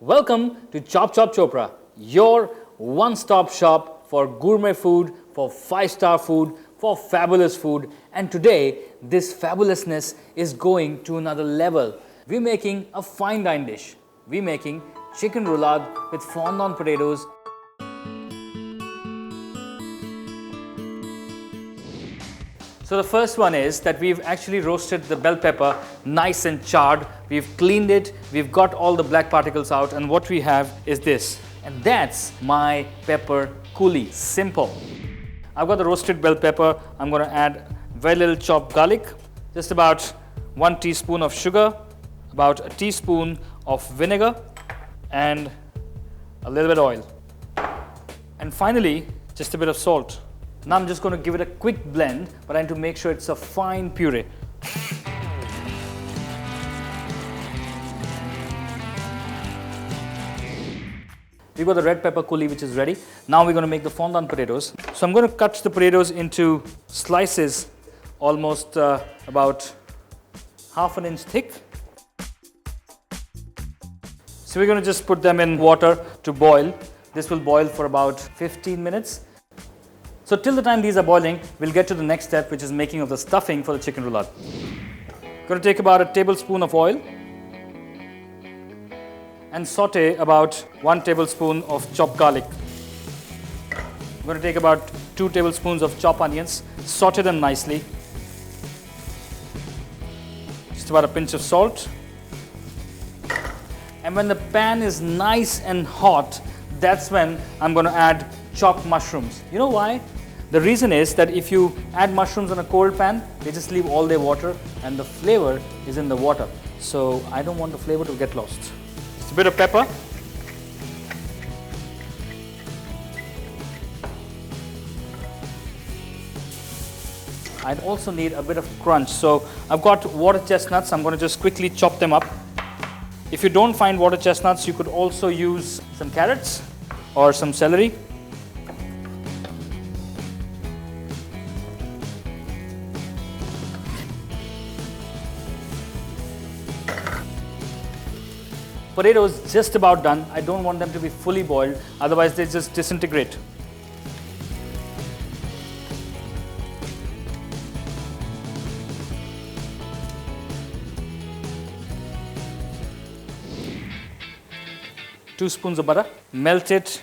Welcome to Chop Chopra, your one-stop shop for gourmet food, for five-star food, for fabulous food. And today, this fabulousness is going to another level. We're making a fine dine dish. We're making chicken roulade with fondant potatoes. So the first one is that we've actually roasted the bell pepper nice and charred. We've cleaned it, we've got all the black particles out, and what we have is this. And that's my pepper coulis, simple. I've got the roasted bell pepper. I'm going to add very little chopped garlic, just about 1 teaspoon of sugar, about a teaspoon of vinegar, and a little bit of oil. And finally, just a bit of salt. Now I'm just going to give it a quick blend, but I need to make sure it's a fine puree. We've got the red pepper coulis, which is ready. Now we're going to make the fondant potatoes. So I'm going to cut the potatoes into slices almost about half an inch thick. So we're going to just put them in water to boil. This will boil for about 15 minutes. So till the time these are boiling, we'll get to the next step, which is making of the stuffing for the chicken roulade. Going to take about a tablespoon of oil and saute about 1 tablespoon of chopped garlic. I'm going to take about 2 tablespoons of chopped onions, saute them nicely. Just about a pinch of salt. And when the pan is nice and hot, that's when I'm going to add chopped mushrooms. You know why? The reason is that if you add mushrooms on a cold pan, they just leave all their water and the flavor is in the water. So I don't want the flavor to get lost. Just a bit of pepper. I'd also need a bit of crunch. So I've got water chestnuts. I'm going to just quickly chop them up. If you don't find water chestnuts, you could also use some carrots or some celery. Potatoes just about done. I don't want them to be fully boiled, otherwise they just disintegrate. Two spoons of butter, melt it,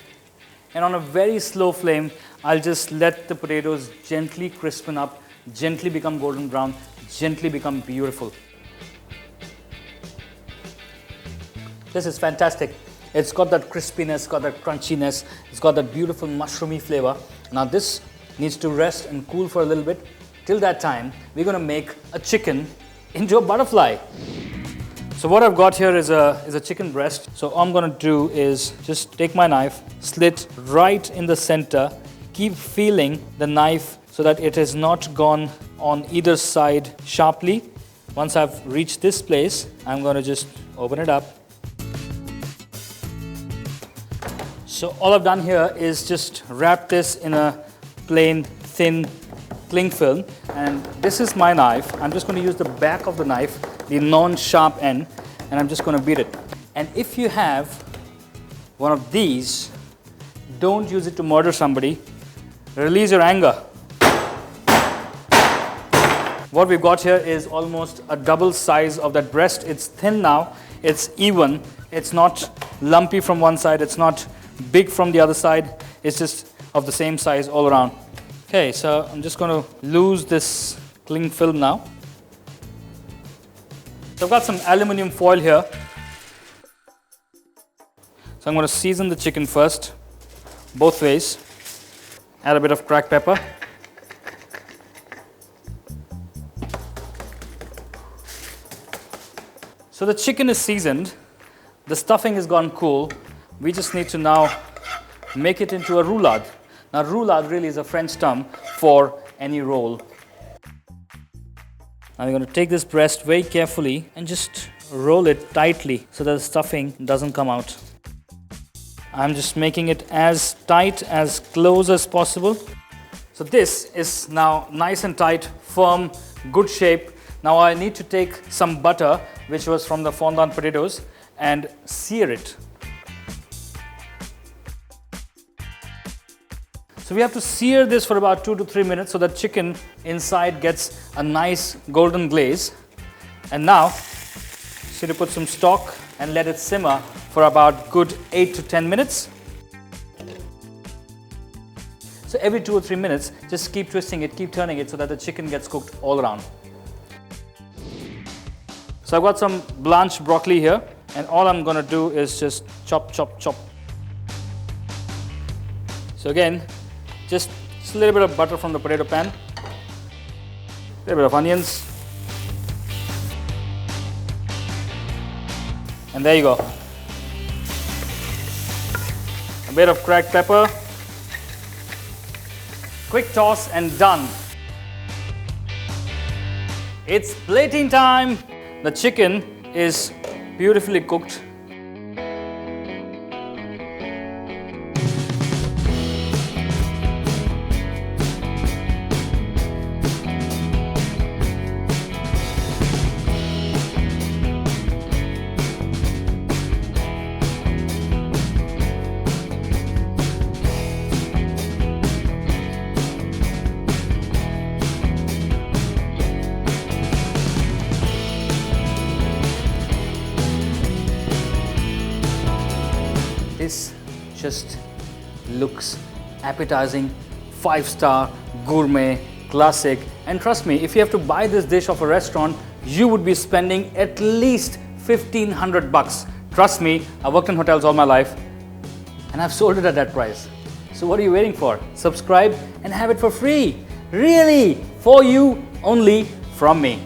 and on a very slow flame, I'll just let the potatoes gently crispen up, gently become golden brown, gently become beautiful. This is fantastic. It's got that crispiness, got that crunchiness, it's got that beautiful mushroomy flavor. Now this needs to rest and cool for a little bit. Till that time, we're going to make a chicken into a butterfly. So what I've got here is a chicken breast. So all I'm going to do is just take my knife, slit right in the center, keep feeling the knife so that it has not gone on either side sharply. Once I've reached this place, I'm going to just open it up. So all I've done here is just wrap this in a plain thin cling film, and this is my knife. I'm just going to use the back of the knife, the non-sharp end, and I'm just going to beat it. And if you have one of these, don't use it to murder somebody. Release your anger. What we've got here is almost a double size of that breast. It's thin now, it's even, it's not lumpy from one side, it's not big from the other side, it's just of the same size all around. Okay, so I'm just going to lose this cling film now. So I've got some aluminum foil here. So I'm going to season the chicken first, both ways. Add a bit of cracked pepper. So the chicken is seasoned, the stuffing has gone cool. We just need to now make it into a roulade. Now roulade really is a French term for any roll. Now we're going to take this breast very carefully and just roll it tightly so that the stuffing doesn't come out. I'm just making it as tight, as close as possible. So this is now nice and tight, firm, good shape. Now I need to take some butter, which was from the fondant potatoes, and sear it So we have to sear this for about 2 to 3 minutes so that chicken inside gets a nice golden glaze. And now, so to put some stock and let it simmer for about good 8 to 10 minutes. So every 2 or 3 minutes, just keep twisting it, keep turning it so that the chicken gets cooked all around. So I've got some blanched broccoli here, and all I'm going to do is just chop, chop, chop. So again, just a little bit of butter from the potato pan, a little bit of onions, and there you go. A bit of cracked pepper, quick toss and done. It's plating time. The chicken is beautifully cooked. This just looks appetizing, 5-star, gourmet, classic. And trust me, if you have to buy this dish off a restaurant, you would be spending at least 1,500 bucks. Trust me, I've worked in hotels all my life and I've sold it at that price. So what are you waiting for? Subscribe and have it for free. Really, for you, only from me.